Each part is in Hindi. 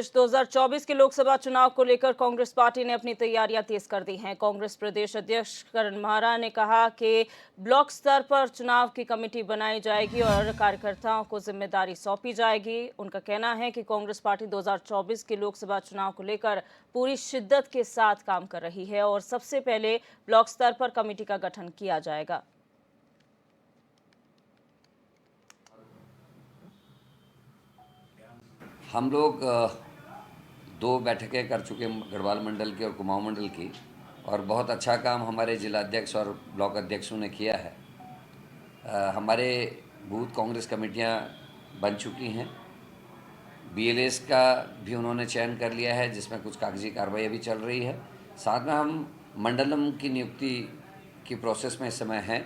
2024 के लोकसभा चुनाव को लेकर कांग्रेस पार्टी ने अपनी तैयारियां तेज कर दी हैं। कांग्रेस प्रदेश अध्यक्ष करण माहरा ने कहा कि ब्लॉक स्तर पर चुनाव की कमेटी बनाई जाएगी और कार्यकर्ताओं को जिम्मेदारी सौंपी जाएगी। उनका कहना है कि कांग्रेस पार्टी 2024 के लोकसभा चुनाव को लेकर पूरी शिद्दत के साथ काम कर रही है और सबसे पहले ब्लॉक स्तर पर कमेटी का गठन किया जाएगा। हम लोग दो बैठकें कर चुके हैं, गढ़वाल मंडल की और कुमाऊं मंडल की, और बहुत अच्छा काम हमारे जिला अध्यक्ष और ब्लॉक अध्यक्षों ने किया है। हमारे बूथ कांग्रेस कमेटियां बन चुकी हैं। बीएलएस का भी उन्होंने चयन कर लिया है, जिसमें कुछ कागजी कार्रवाई अभी चल रही है। साथ में हम मंडलम की नियुक्ति की प्रोसेस में इस समय हैं।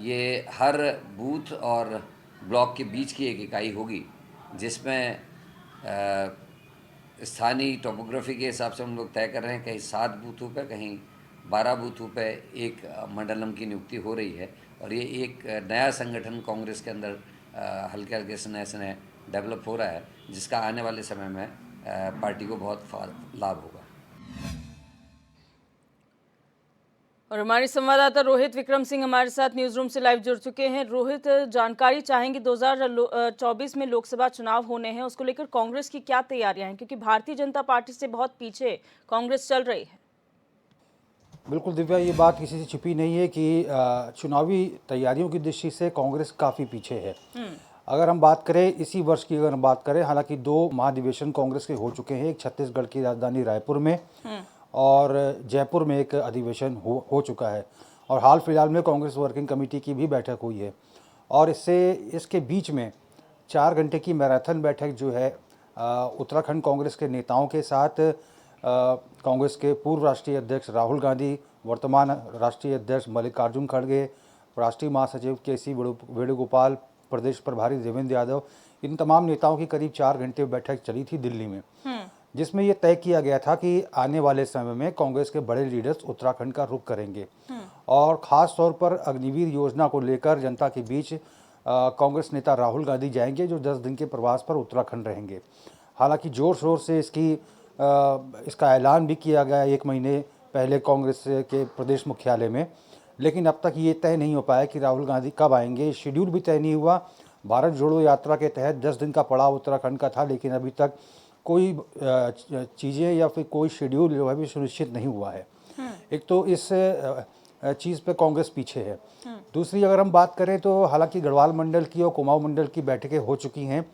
ये हर बूथ और ब्लॉक के बीच की एक इकाई होगी, जिसमें स्थानीय टोपोग्राफी के हिसाब से हम लोग तय कर रहे हैं, कहीं 7 बूथों पे, कहीं 12 बूथों पे एक मंडलम की नियुक्ति हो रही है। और ये एक नया संगठन कांग्रेस के अंदर हल्के हल्के से डेवलप हो रहा है, जिसका आने वाले समय में पार्टी को बहुत लाभ होगा। और हमारे संवाददाता रोहित विक्रम सिंह हमारे साथ न्यूज रूम से लाइव जुड़ चुके हैं। रोहित, जानकारी चाहेंगे 2024 में लोकसभा चुनाव होने हैं, उसको लेकर कांग्रेस की क्या तैयारियां हैं, क्योंकि भारतीय जनता पार्टी से बहुत पीछे कांग्रेस चल रही है। बिल्कुल दिव्या, ये बात किसी से छिपी नहीं है कि चुनावी तैयारियों की दृष्टि से कांग्रेस काफ़ी पीछे है। अगर हम बात करें इसी वर्ष की, अगर हम बात करें, हालांकि 2 महाधिवेशन कांग्रेस के हो चुके हैं, एक छत्तीसगढ़ की राजधानी रायपुर में और जयपुर में एक अधिवेशन हो चुका है, और हाल फिलहाल में कांग्रेस वर्किंग कमेटी की भी बैठक हुई है। और इसके बीच में 4 घंटे की मैराथन बैठक जो है उत्तराखंड कांग्रेस के नेताओं के साथ, कांग्रेस के पूर्व राष्ट्रीय अध्यक्ष राहुल गांधी, वर्तमान राष्ट्रीय अध्यक्ष मल्लिकार्जुन खड़गे, राष्ट्रीय महासचिव के.सी. वेणुगोपाल, प्रदेश प्रभारी देवेंद्र यादव, इन तमाम नेताओं की करीब 4 घंटे बैठक चली थी दिल्ली में, जिसमें यह तय किया गया था कि आने वाले समय में कांग्रेस के बड़े लीडर्स उत्तराखंड का रुख करेंगे और ख़ास तौर पर अग्निवीर योजना को लेकर जनता के बीच कांग्रेस नेता राहुल गांधी जाएंगे, जो 10 दिन के प्रवास पर उत्तराखंड रहेंगे। हालांकि ज़ोर शोर से इसका ऐलान भी किया गया 1 महीने पहले कांग्रेस के प्रदेश मुख्यालय में, लेकिन अब तक ये तय नहीं हो पाया कि राहुल गांधी कब आएंगे। शेड्यूल भी तय नहीं हुआ। भारत जोड़ो यात्रा के तहत 10 दिन का पड़ाव उत्तराखंड का था, लेकिन अभी तक कोई चीज़ें या फिर कोई शेड्यूल जो है भी सुनिश्चित नहीं हुआ है। एक तो इस चीज़ पे कांग्रेस पीछे है। दूसरी, अगर हम बात करें तो हालांकि गढ़वाल मंडल की और कुमाऊं मंडल की बैठकें हो चुकी हैं,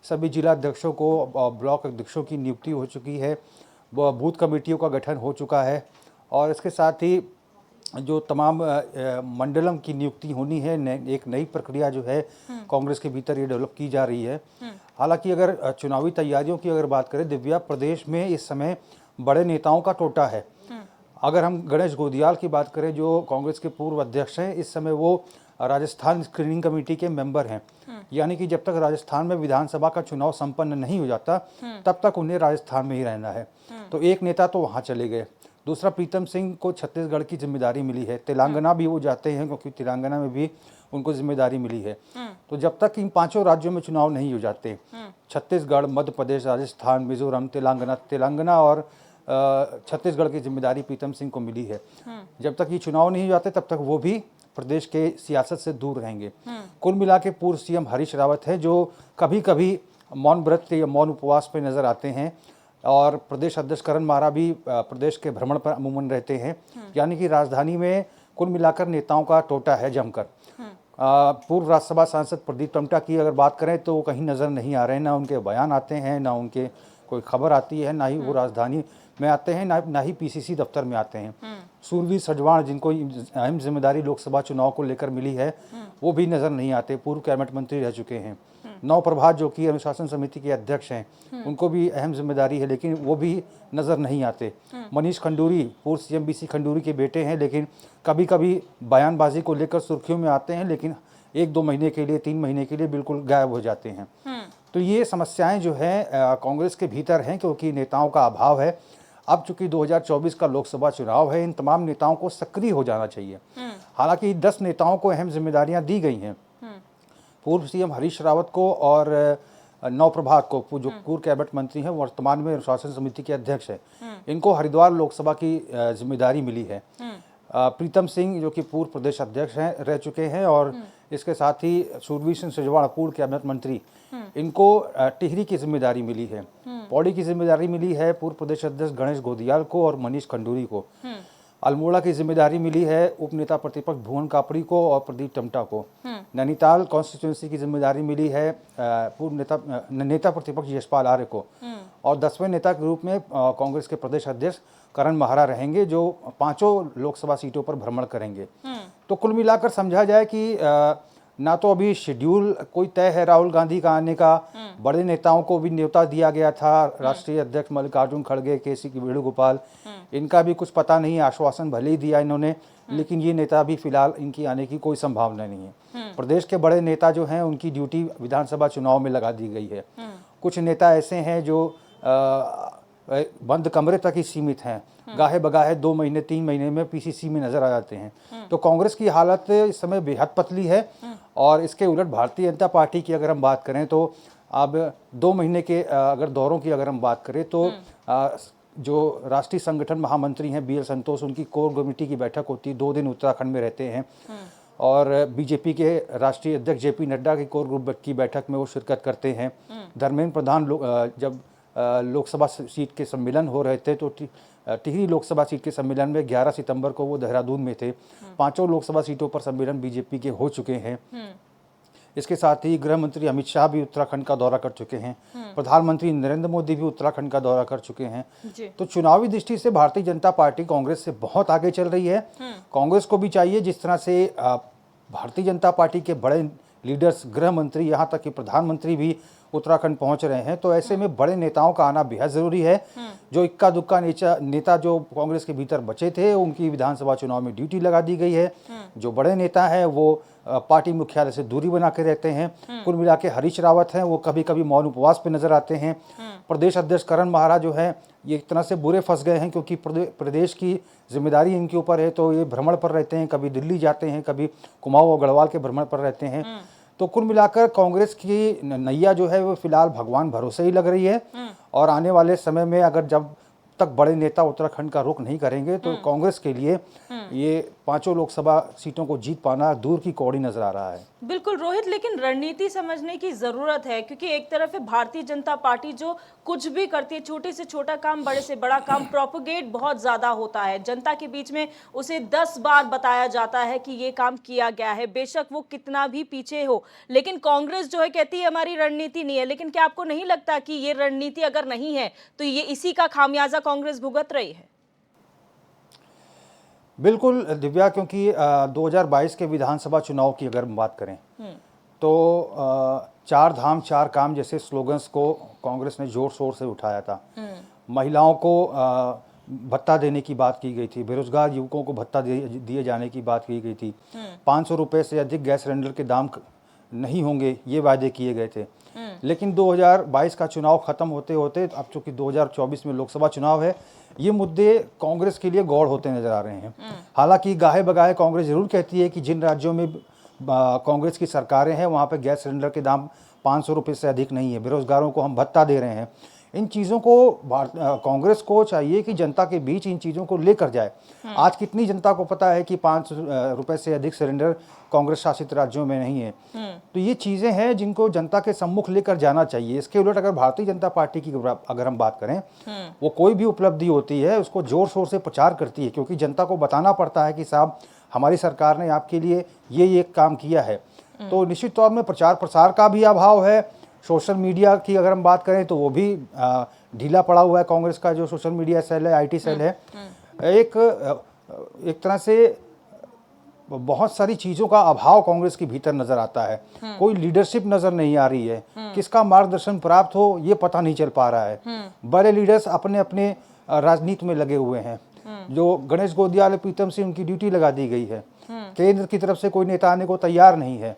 सभी जिला अध्यक्षों को, ब्लॉक अध्यक्षों की नियुक्ति हो चुकी है, बूथ कमेटियों का गठन हो चुका है, और इसके साथ ही जो तमाम मंडलम की नियुक्ति होनी है, एक नई प्रक्रिया जो है कांग्रेस के भीतर ये डेवलप की जा रही है। हालांकि अगर चुनावी तैयारियों की अगर बात करें दिव्या, प्रदेश में इस समय बड़े नेताओं का टोटा है। अगर हम गणेश गोदियाल की बात करें, जो कांग्रेस के पूर्व अध्यक्ष हैं, इस समय वो राजस्थान स्क्रीनिंग कमेटी के मेंबर हैं, यानी कि जब तक राजस्थान में विधानसभा का चुनाव संपन्न नहीं हो जाता तब तक उन्हें राजस्थान में ही रहना है। तो एक नेता तो वहाँ चले गए। दूसरा, प्रीतम सिंह को छत्तीसगढ़ की जिम्मेदारी मिली है, तेलंगाना भी वो जाते हैं क्योंकि तेलंगाना में भी उनको जिम्मेदारी मिली है। तो जब तक इन 5 राज्यों में चुनाव नहीं हो जाते, छत्तीसगढ़, मध्य प्रदेश, राजस्थान, मिजोरम, तेलंगाना और छत्तीसगढ़ की जिम्मेदारी प्रीतम सिंह को मिली है। जब तक ये चुनाव नहीं हो जाते तब तक वो भी प्रदेश के सियासत से दूर रहेंगे। कुल मिला के पूर्व सीएम हरीश रावत है, जो कभी कभी मौन व्रत या मौन उपवास पे नजर आते हैं, और प्रदेश अध्यक्ष करण माहरा भी प्रदेश के भ्रमण पर अमूमन रहते हैं। यानी कि राजधानी में कुल मिलाकर नेताओं का टोटा है जमकर। पूर्व राज्यसभा सांसद प्रदीप टमटा की अगर बात करें तो वो कहीं नज़र नहीं आ रहे हैं, ना उनके बयान आते हैं, ना उनके कोई खबर आती है, ना ही वो राजधानी में आते हैं, ना ही पीसीसी दफ्तर में आते हैं। सूरवीर सजवाण, जिनको अहम जिम्मेदारी लोकसभा चुनाव को लेकर मिली है, वो भी नज़र नहीं आते, पूर्व कैबिनेट मंत्री रह चुके हैं। नव प्रभात, जो कि अनुशासन समिति के अध्यक्ष हैं, उनको भी अहम जिम्मेदारी है, लेकिन वो भी नज़र नहीं आते। मनीष खंडूरी, पूर्व सीएम बीसी खंडूरी के बेटे हैं, लेकिन कभी कभी बयानबाजी को लेकर सुर्खियों में आते हैं, लेकिन 1-2 महीने के लिए, 3 महीने के लिए बिल्कुल गायब हो जाते हैं। तो ये समस्याएं जो है कांग्रेस के भीतर हैं, क्योंकि नेताओं का अभाव है। अब चूंकि 2024 का लोकसभा चुनाव है, इन तमाम नेताओं को सक्रिय हो जाना चाहिए। हालांकि 10 नेताओं को अहम जिम्मेदारियां दी गई हैं, पूर्व सीएम हरीश रावत को और नवप्रभात को, जो पूर्व कैबिनेट मंत्री हैं, वर्तमान में अनुशासन समिति के अध्यक्ष हैं, इनको हरिद्वार लोकसभा की जिम्मेदारी मिली है। प्रीतम सिंह जो कि पूर्व प्रदेश अध्यक्ष हैं रह चुके हैं, और इसके साथ ही सुरवीर सिंह सिजवाड़ा पूर्व कैबिनेट मंत्री, इनको टिहरी की जिम्मेदारी मिली है। पौड़ी की जिम्मेदारी मिली है पूर्व प्रदेश अध्यक्ष गणेश गोदियाल को और मनीष खंडूरी को। अल्मोड़ा की जिम्मेदारी मिली है उपनेता प्रतिपक्ष भुवन कापड़ी को और प्रदीप टमटा को। नैनीताल कॉन्स्टिट्यूंसी की जिम्मेदारी मिली है पूर्व नेता प्रतिपक्ष यशपाल आर्य को। और 10वें नेता के रूप में कांग्रेस के प्रदेश अध्यक्ष करण महारा रहेंगे, जो 5 लोकसभा सीटों पर भ्रमण करेंगे। तो कुल मिलाकर समझा जाए कि ना तो अभी शेड्यूल कोई तय है राहुल गांधी का आने का, बड़े नेताओं को भी न्योता दिया गया था, राष्ट्रीय अध्यक्ष मल्लिकार्जुन खड़गे, केसी वेणुगोपाल, इनका भी कुछ पता नहीं है, आश्वासन भले ही दिया इन्होंने, लेकिन ये नेता भी फिलहाल इनकी आने की कोई संभावना नहीं है। प्रदेश के बड़े नेता जो हैं उनकी ड्यूटी विधानसभा चुनाव में लगा दी गई है। कुछ नेता ऐसे हैं जो बंद कमरे तक ही सीमित हैं, गाहे बगाहे 2 महीने 3 महीने में पीसीसी में नजर आ जाते हैं। तो कांग्रेस की हालत इस समय बेहद पतली है। और इसके उलट भारतीय जनता पार्टी की अगर हम बात करें तो अब 2 महीने के अगर दौरों की अगर हम बात करें तो जो राष्ट्रीय संगठन महामंत्री हैं BL संतोष, उनकी कोर कमेटी की बैठक होती है, 2 दिन उत्तराखंड में रहते हैं। और बीजेपी के राष्ट्रीय अध्यक्ष JP नड्डा की कोर ग्रुप की बैठक में वो शिरकत करते हैं। धर्मेंद्र प्रधान जब लोकसभा सीट के सम्मेलन हो रहे थे तो टिहरी लोकसभा सीट के सम्मेलन में 11 सितंबर को वो देहरादून में थे। 5 लोकसभा सीटों पर सम्मेलन बीजेपी के हो चुके हैं। इसके साथ ही गृह मंत्री अमित शाह भी उत्तराखंड का दौरा कर चुके हैं। प्रधानमंत्री नरेंद्र मोदी भी उत्तराखंड का दौरा कर चुके हैं। तो चुनावी दृष्टि से भारतीय जनता पार्टी कांग्रेस से बहुत आगे चल रही है। कांग्रेस को भी चाहिए, जिस तरह से भारतीय जनता पार्टी के बड़े लीडर्स, गृह मंत्री, यहाँ तक कि प्रधानमंत्री भी उत्तराखंड पहुंच रहे हैं, तो ऐसे में बड़े नेताओं का आना बेहद जरूरी है। जो इक्का दुक्का नेता जो कांग्रेस के भीतर बचे थे, उनकी विधानसभा चुनाव में ड्यूटी लगा दी गई है। जो बड़े नेता हैं वो पार्टी मुख्यालय से दूरी बना के रहते हैं। कुल मिला के हरीश रावत हैं, वो कभी कभी मौन उपवास पे नजर आते हैं। प्रदेश अध्यक्ष करण महारा जो है ये एक तरह से बुरे फंस गए हैं, क्योंकि प्रदेश की जिम्मेदारी इनके ऊपर है, तो ये भ्रमण पर रहते हैं, कभी दिल्ली जाते हैं, कभी कुमाऊं और गढ़वाल के भ्रमण पर रहते हैं। तो कुल मिलाकर कांग्रेस की नैया जो है वो फिलहाल भगवान भरोसे ही लग रही है। और आने वाले समय में अगर जब तक बड़े नेता उत्तराखंड का रुख नहीं करेंगे तो कांग्रेस के लिए ये 5 लोकसभा सीटों को जीत पाना दूर की कौड़ी नजर आ रहा है। बिल्कुल रोहित, लेकिन रणनीति समझने की जरूरत है, क्योंकि एक तरफ है भारतीय जनता पार्टी जो कुछ भी करती है, छोटे से छोटा काम, बड़े से बड़ा काम, प्रोपोगेट बहुत ज्यादा होता है जनता के बीच में, उसे 10 बार बताया जाता है कि ये काम किया गया है, बेशक वो कितना भी पीछे हो। लेकिन कांग्रेस जो है कहती है हमारी रणनीति नहीं है। लेकिन क्या आपको नहीं लगता कि ये रणनीति अगर नहीं है तो ये इसी का खामियाजा कांग्रेस भुगत रही है? बिल्कुल दिव्या, क्योंकि 2022 के विधानसभा चुनाव की अगर हम बात करें तो 4 धाम 4 काम जैसे स्लोगन्स को कांग्रेस ने जोर शोर से उठाया था। महिलाओं को भत्ता देने की बात की गई थी, बेरोजगार युवकों को भत्ता दिए जाने की बात की गई थी, 500 रुपये से अधिक गैस सिलेंडर के दाम नहीं होंगे, ये वायदे किए गए थे। लेकिन 2022 का चुनाव खत्म होते होते अब चूंकि 2024 में लोकसभा चुनाव है, ये मुद्दे कांग्रेस के लिए गौड़ होते नजर आ रहे हैं। हालांकि गाहे बगाहे कांग्रेस जरूर कहती है कि जिन राज्यों में कांग्रेस की सरकारें हैं वहाँ पे गैस सिलेंडर के दाम 500 रुपये से अधिक नहीं है, बेरोजगारों को हम भत्ता दे रहे हैं। इन चीज़ों को कांग्रेस को चाहिए कि जनता के बीच इन चीज़ों को लेकर जाए। आज कितनी जनता को पता है कि 5 रुपये से अधिक सिलेंडर कांग्रेस शासित राज्यों में नहीं है। तो ये चीज़ें हैं जिनको जनता के सम्मुख लेकर जाना चाहिए। इसके उलट अगर भारतीय जनता पार्टी की अगर हम बात करें, वो कोई भी उपलब्धि होती है उसको जोर शोर से प्रचार करती है, क्योंकि जनता को बताना पड़ता है कि साहब हमारी सरकार ने आपके लिए ये काम किया है। तो निश्चित तौर में प्रचार प्रसार का भी अभाव है। सोशल मीडिया की अगर हम बात करें तो वो भी ढीला पड़ा हुआ है। कांग्रेस का जो सोशल मीडिया सेल है, IT सेल है, एक तरह से बहुत सारी चीज़ों का अभाव कांग्रेस के भीतर नजर आता है। कोई लीडरशिप नजर नहीं आ रही है, किसका मार्गदर्शन प्राप्त हो ये पता नहीं चल पा रहा है। बड़े लीडर्स अपने अपने राजनीति में लगे हुए हैं। जो गणेश गोदियाल, प्रीतम सिंह, उनकी ड्यूटी लगा दी गई है। केंद्र की तरफ से कोई नेता आने को तैयार नहीं है।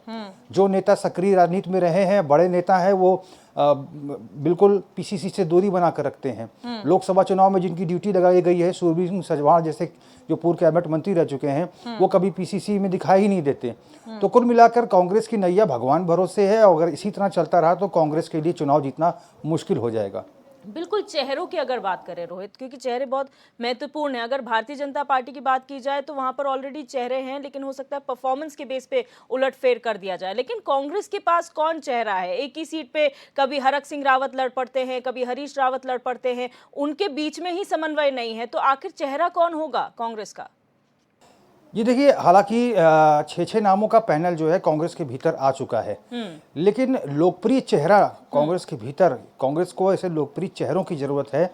जो नेता सक्रिय राजनीति में रहे हैं, बड़े नेता हैं, वो बिल्कुल पीसीसी से दूरी बना कर रखते हैं। लोकसभा चुनाव में जिनकी ड्यूटी लगाई गई है, सूरबीर सिंह सजवाण जैसे जो पूर्व कैबिनेट मंत्री रह चुके हैं, वो कभी पीसीसी में दिखाई ही नहीं देते। तो कुल मिलाकर कांग्रेस की नैया भगवान भरोसे है, और अगर इसी तरह चलता रहा तो कांग्रेस के लिए चुनाव जीतना मुश्किल हो जाएगा। बिल्कुल, चेहरों की अगर बात करें रोहित, क्योंकि चेहरे बहुत महत्वपूर्ण हैं। अगर भारतीय जनता पार्टी की बात की जाए तो वहां पर ऑलरेडी चेहरे हैं, लेकिन हो सकता है परफॉर्मेंस के बेस पे उलटफेर कर दिया जाए। लेकिन कांग्रेस के पास कौन चेहरा है? एक ही सीट पे कभी हरक सिंह रावत लड़ पड़ते हैं, कभी हरीश रावत लड़ पड़ते हैं, उनके बीच में ही समन्वय नहीं है। तो आखिर चेहरा कौन होगा कांग्रेस का? ये देखिए, हालांकि 6 नामों का पैनल जो है कांग्रेस के भीतर आ चुका है, लेकिन लोकप्रिय चेहरा कांग्रेस के भीतर, कांग्रेस को ऐसे लोकप्रिय चेहरों की जरूरत है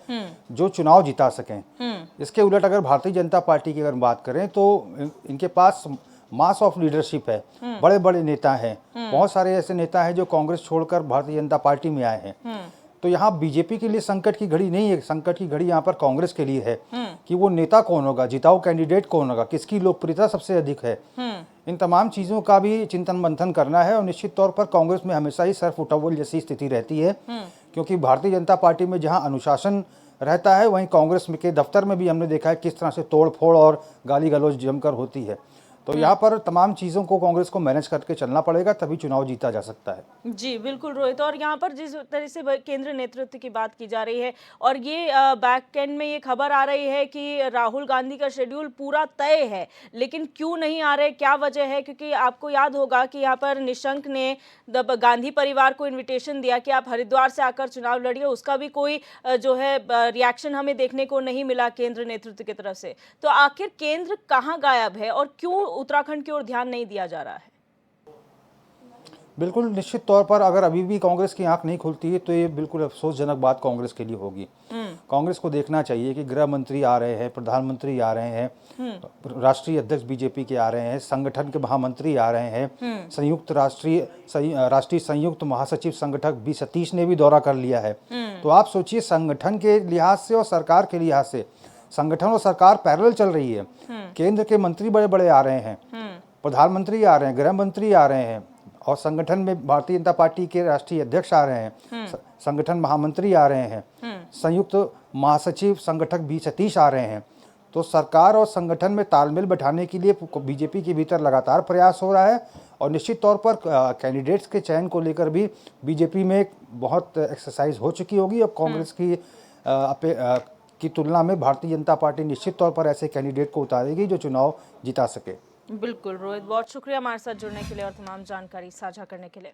जो चुनाव जिता सकें। इसके उलट अगर भारतीय जनता पार्टी की अगर बात करें तो इनके पास मास ऑफ लीडरशिप है, बड़े बड़े नेता हैं, बहुत सारे ऐसे नेता हैं जो कांग्रेस छोड़कर भारतीय जनता पार्टी में आए हैं। तो यहाँ बीजेपी के लिए संकट की घड़ी नहीं है, संकट की घड़ी यहाँ पर कांग्रेस के लिए है कि वो नेता कौन होगा, जिताऊ कैंडिडेट कौन होगा, किसकी लोकप्रियता सबसे अधिक है। इन तमाम चीज़ों का भी चिंतन मंथन करना है, और निश्चित तौर पर कांग्रेस में हमेशा ही सर्फ उठौल जैसी स्थिति रहती है, क्योंकि भारतीय जनता पार्टी में जहाँ अनुशासन रहता है, वहीं कांग्रेस में के दफ्तर में भी हमने देखा है किस तरह से तोड़ फोड़ और गाली गलौज जमकर होती है। तो यहाँ पर तमाम चीज़ों को कांग्रेस को मैनेज करके चलना पड़ेगा, तभी चुनाव जीता जा सकता है। जी बिल्कुल रोहित, और यहाँ पर जिस तरह से केंद्र नेतृत्व की बात की जा रही है, और ये बैक एंड में ये खबर आ रही है कि राहुल गांधी का शेड्यूल पूरा तय है, लेकिन क्यों नहीं आ रहे, क्या वजह है? क्योंकि आपको याद होगा कि यहाँ पर निशंक ने गांधी परिवार को इन्विटेशन दिया कि आप हरिद्वार से आकर चुनाव लड़िए, उसका भी कोई जो है रिएक्शन हमें देखने को नहीं मिला केंद्र नेतृत्व की तरफ से। तो आखिर केंद्र कहाँ गायब है और क्यों उत्तराखंड की ओर ध्यान नहीं दिया जा रहा है? बिल्कुल, निश्चित तौर पर अगर अभी भी कांग्रेस की आंख नहीं खुलती है तो ये बिल्कुल अफसोसजनक बात कांग्रेस के लिए होगी। कांग्रेस को देखना चाहिए कि गृह मंत्री आ रहे हैं, प्रधानमंत्री आ रहे हैं, राष्ट्रीय अध्यक्ष बीजेपी के आ रहे हैं, संगठन के महामंत्री आ रहे हैं, राष्ट्रीय संयुक्त महासचिव संगठक बी सतीश ने भी दौरा कर लिया है। तो आप सोचिए, संगठन के लिहाज से और सरकार के लिहाज से, संगठन और सरकार पैरेलल चल रही है। केंद्र के मंत्री बड़े बड़े आ रहे हैं, प्रधानमंत्री आ रहे हैं, गृह मंत्री आ रहे हैं, और संगठन में भारतीय जनता पार्टी के राष्ट्रीय अध्यक्ष आ रहे हैं, संगठन महामंत्री आ रहे हैं, संयुक्त महासचिव संगठक बी सतीश आ रहे हैं। तो सरकार और संगठन में तालमेल बैठाने के लिए बीजेपी के भीतर लगातार प्रयास हो रहा है, और निश्चित तौर पर कैंडिडेट्स के चयन को लेकर भी बीजेपी में बहुत एक्सरसाइज हो चुकी होगी। अब कांग्रेस की तुलना में भारतीय जनता पार्टी निश्चित तौर पर ऐसे कैंडिडेट को उतारेगी जो चुनाव जिता सके। बिल्कुल रोहित, बहुत शुक्रिया हमारे साथ जुड़ने के लिए और तमाम जानकारी साझा करने के लिए।